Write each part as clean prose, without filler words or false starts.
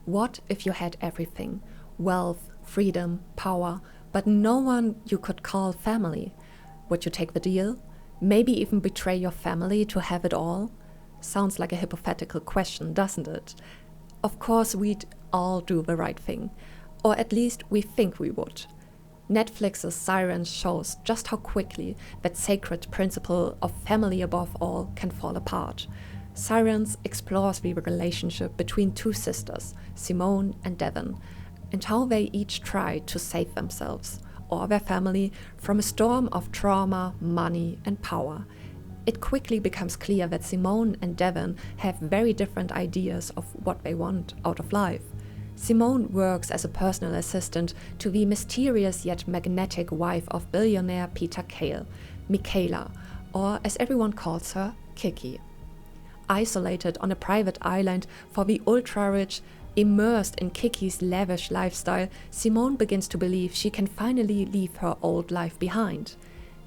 What if you had everything? Wealth, freedom, power, but no one you could call family. Would you take the deal? Maybe even betray your family to have it all? Sounds like a hypothetical question, doesn't it? Of course, we'd all do the right thing. Or at least we think we would. Netflix's Sirens shows just how quickly that sacred principle of family above all can fall apart. Sirens explores the relationship between two sisters, Simone and Devon, and how they each try to save themselves, or their family, from a storm of trauma, money, and power. It quickly becomes clear that Simone and Devon have very different ideas of what they want out of life. Simone works as a personal assistant to the mysterious yet magnetic wife of billionaire Peter Kale, Michaela, or as everyone calls her, Kiki. Isolated on a private island for the ultra-rich, immersed in Kiki's lavish lifestyle, Simone begins to believe she can finally leave her old life behind.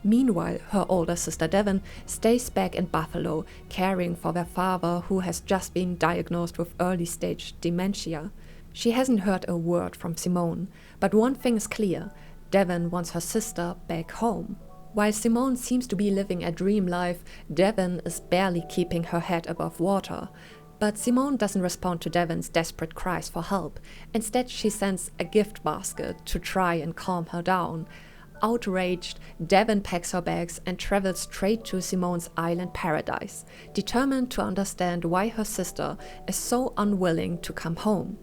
Meanwhile, her older sister Devon stays back in Buffalo, caring for their father who has just been diagnosed with early-stage dementia. She hasn't heard a word from Simone, but one thing is clear: Devon wants her sister back home. While Simone seems to be living a dream life, Devon is barely keeping her head above water. But Simone doesn't respond to Devon's desperate cries for help. Instead, she sends a gift basket to try and calm her down. Outraged, Devon packs her bags and travels straight to Simone's island paradise, determined to understand why her sister is so unwilling to come home.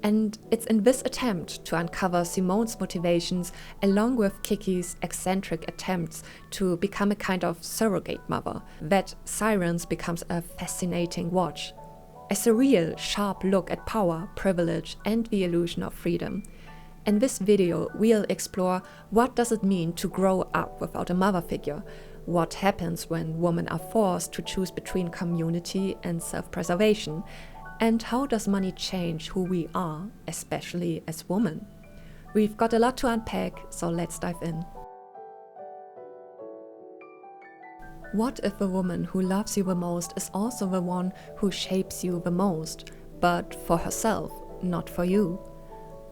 And it's in this attempt to uncover Simone's motivations, along with Kiki's eccentric attempts to become a kind of surrogate mother, that Sirens becomes a fascinating watch. A surreal, sharp look at power, privilege, and the illusion of freedom. In this video, we'll explore what does it mean to grow up without a mother figure, what happens when women are forced to choose between community and self-preservation, and how does money change who we are, especially as women? We've got a lot to unpack, so let's dive in. What if the woman who loves you the most is also the one who shapes you the most, but for herself, not for you?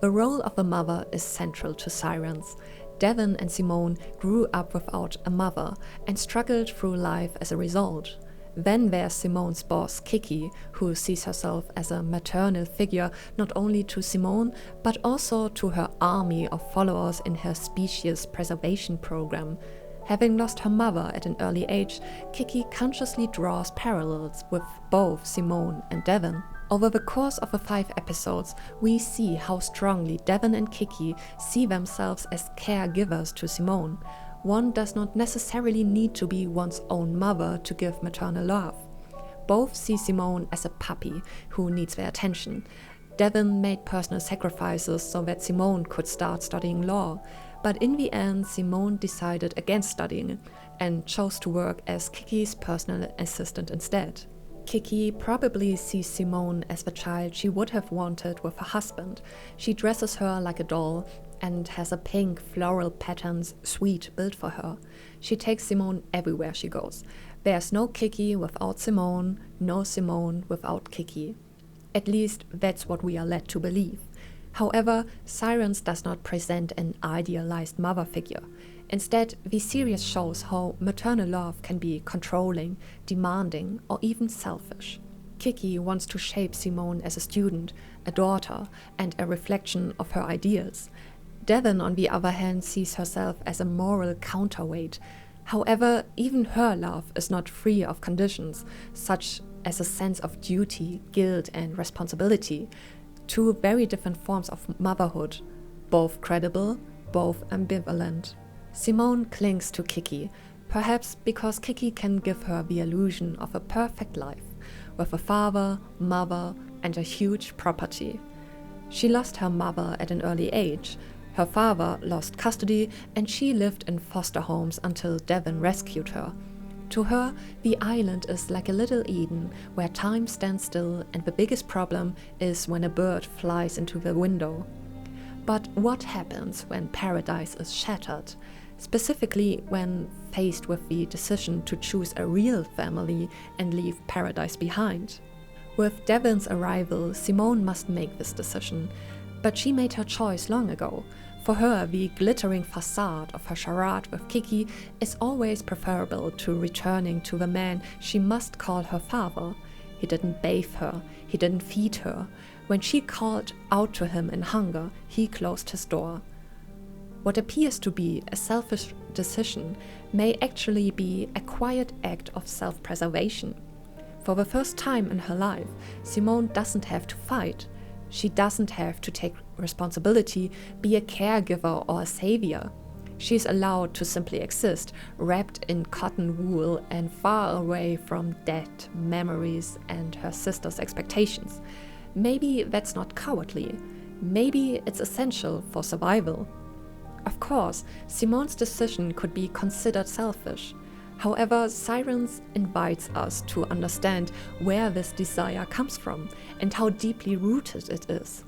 The role of the mother is central to Sirens. Devon and Simone grew up without a mother and struggled through life as a result. Then there's Simone's boss, Kiki, who sees herself as a maternal figure not only to Simone, but also to her army of followers in her species preservation program. Having lost her mother at an early age, Kiki consciously draws parallels with both Simone and Devon. Over the course of the 5 episodes, we see how strongly Devon and Kiki see themselves as caregivers to Simone. One does not necessarily need to be one's own mother to give maternal love. Both see Simone as a puppy who needs their attention. Devon made personal sacrifices so that Simone could start studying law, but in the end Simone decided against studying and chose to work as Kiki's personal assistant instead. Kiki probably sees Simone as the child she would have wanted with her husband. She dresses her like a doll and has a pink floral patterns suite built for her. She takes Simone everywhere she goes. There's no Kiki without Simone, no Simone without Kiki. At least that's what we are led to believe. However, Sirens does not present an idealized mother figure. Instead, the series shows how maternal love can be controlling, demanding, or even selfish. Kiki wants to shape Simone as a student, a daughter, and a reflection of her ideals. Devon, on the other hand, sees herself as a moral counterweight. However, even her love is not free of conditions, such as a sense of duty, guilt, and responsibility. 2 very different forms of motherhood, both credible, both ambivalent. Simone clings to Kiki, perhaps because Kiki can give her the illusion of a perfect life, with a father, mother, and a huge property. She lost her mother at an early age. Her father lost custody, and she lived in foster homes until Devon rescued her. To her, the island is like a little Eden, where time stands still and the biggest problem is when a bird flies into the window. But what happens when paradise is shattered? Specifically when faced with the decision to choose a real family and leave paradise behind. With Devon's arrival, Simone must make this decision, but she made her choice long ago. For her, the glittering facade of her charade with Kiki is always preferable to returning to the man she must call her father. He didn't bathe her, he didn't feed her. When she called out to him in hunger, he closed his door. What appears to be a selfish decision may actually be a quiet act of self-preservation. For the first time in her life, Simone doesn't have to fight. She doesn't have to take responsibility, be a caregiver or a savior. She's allowed to simply exist, wrapped in cotton wool and far away from debt, memories, and her sister's expectations. Maybe that's not cowardly. Maybe it's essential for survival. Of course, Simone's decision could be considered selfish. However, Sirens invites us to understand where this desire comes from and how deeply rooted it is.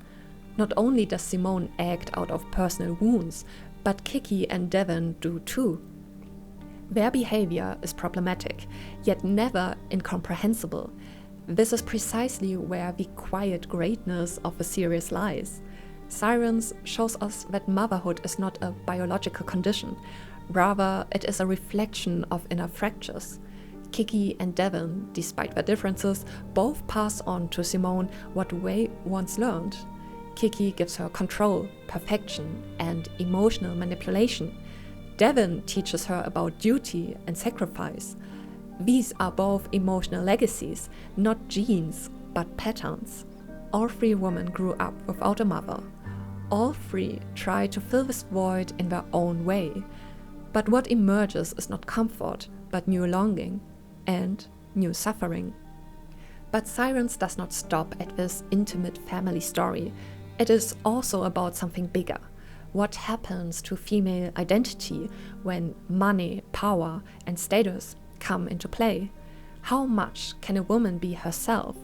Not only does Simone act out of personal wounds, but Kiki and Devon do too. Their behavior is problematic, yet never incomprehensible. This is precisely where the quiet greatness of the series lies. Sirens shows us that motherhood is not a biological condition. Rather, it is a reflection of inner fractures. Kiki and Devon, despite their differences, both pass on to Simone what Wei once learned. Kiki gives her control, perfection, and emotional manipulation. Devon teaches her about duty and sacrifice. These are both emotional legacies, not genes, but patterns. All three women grew up without a mother. All three try to fill this void in their own way. But what emerges is not comfort, but new longing and new suffering. But Sirens does not stop at this intimate family story. It is also about something bigger. What happens to female identity when money, power, and status come into play? How much can a woman be herself,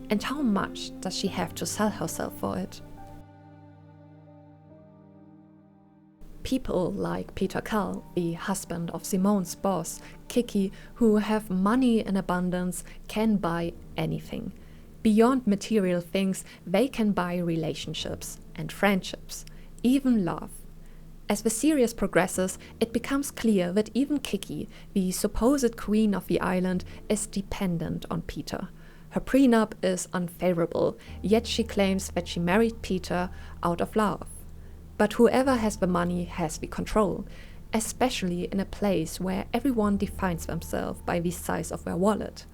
and how much does she have to sell herself for it? People like Peter Kell, the husband of Simone's boss, Kiki, who have money in abundance, can buy anything. Beyond material things, they can buy relationships and friendships, even love. As the series progresses, it becomes clear that even Kiki, the supposed queen of the island, is dependent on Peter. Her prenup is unfavorable, yet she claims that she married Peter out of love. But whoever has the money has the control, especially in a place where everyone defines themselves by the size of their wallet.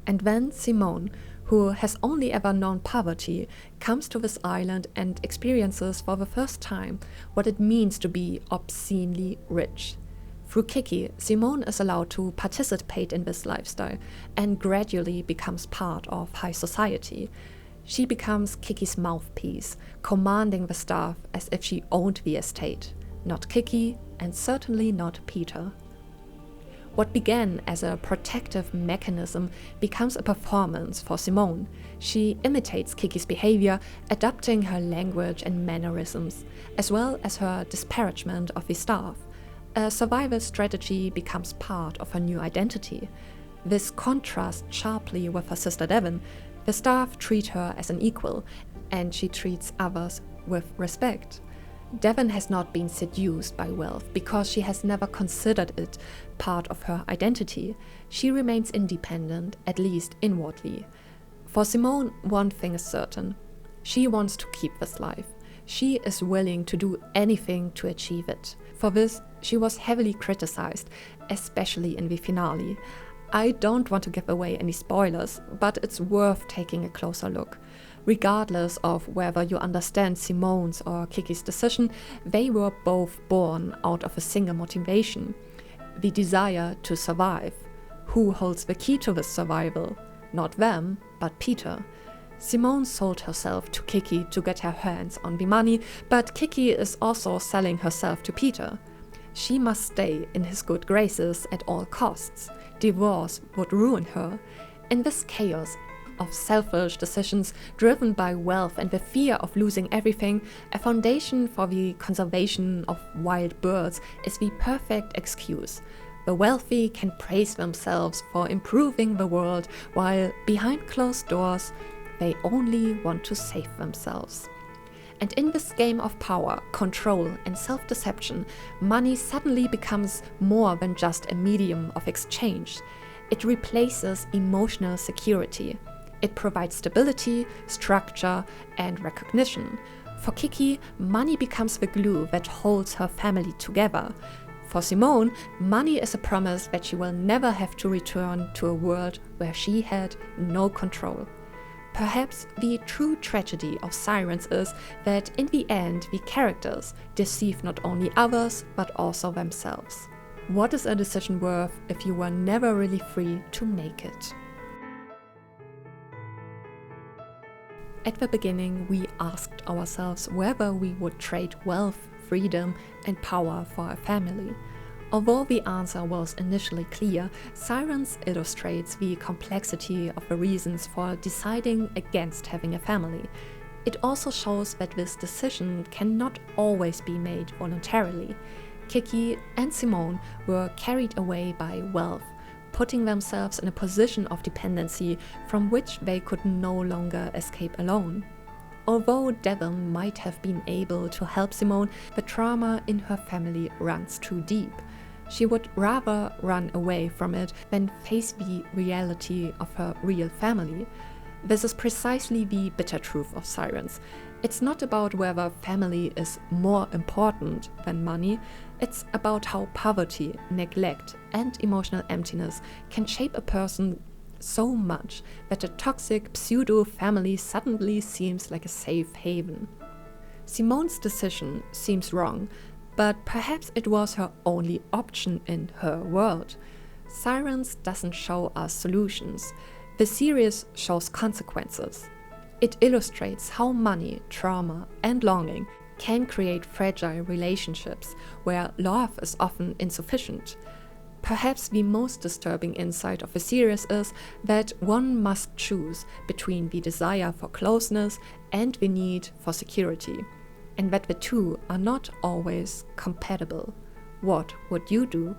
And then Simone, who has only ever known poverty, comes to this island and experiences for the first time what it means to be obscenely rich. Through Kiki, Simone is allowed to participate in this lifestyle and gradually becomes part of high society. She becomes Kiki's mouthpiece, commanding the staff as if she owned the estate, not Kiki and certainly not Peter. What began as a protective mechanism becomes a performance for Simone. She imitates Kiki's behavior, adapting her language and mannerisms, as well as her disparagement of the staff. A survival strategy becomes part of her new identity. This contrasts sharply with her sister Devon. The staff treat her as an equal, and she treats others with respect. Devon has not been seduced by wealth because she has never considered it part of her identity. She remains independent, at least inwardly. For Simone, one thing is certain. She wants to keep this life. She is willing to do anything to achieve it. For this, she was heavily criticized, especially in the finale. I don't want to give away any spoilers, but it's worth taking a closer look. Regardless of whether you understand Simone's or Kiki's decision, they were both born out of a single motivation: the desire to survive. Who holds the key to this survival? Not them, but Peter. Simone sold herself to Kiki to get her hands on the money, but Kiki is also selling herself to Peter. She must stay in his good graces at all costs. Divorce would ruin her. In this chaos of selfish decisions driven by wealth and the fear of losing everything, a foundation for the conservation of wild birds is the perfect excuse. The The wealthy can praise themselves for improving the world, while behind closed doors, they only want to save themselves. And in this game of power, control, and self-deception, money suddenly becomes more than just a medium of exchange. It replaces emotional security. It provides stability, structure, and recognition. For Kiki, money becomes the glue that holds her family together. For Simone, money is a promise that she will never have to return to a world where she had no control. Perhaps the true tragedy of Sirens is that in the end the characters deceive not only others but also themselves. What is a decision worth if you were never really free to make it? At the beginning, we asked ourselves whether we would trade wealth, freedom, and power for a family. Although the answer was initially clear, Sirens illustrates the complexity of the reasons for deciding against having a family. It also shows that this decision cannot always be made voluntarily. Kiki and Simone were carried away by wealth, putting themselves in a position of dependency from which they could no longer escape alone. Although Devon might have been able to help Simone, the trauma in her family runs too deep. She would rather run away from it than face the reality of her real family. This is precisely the bitter truth of Sirens. It's not about whether family is more important than money, it's about how poverty, neglect, and emotional emptiness can shape a person so much that a toxic pseudo-family suddenly seems like a safe haven. Simone's decision seems wrong, but perhaps it was her only option in her world. Sirens doesn't show us solutions. The series shows consequences. It illustrates how money, trauma, and longing can create fragile relationships where love is often insufficient. Perhaps the most disturbing insight of the series is that one must choose between the desire for closeness and the need for security, and that the two are not always compatible. What would you do?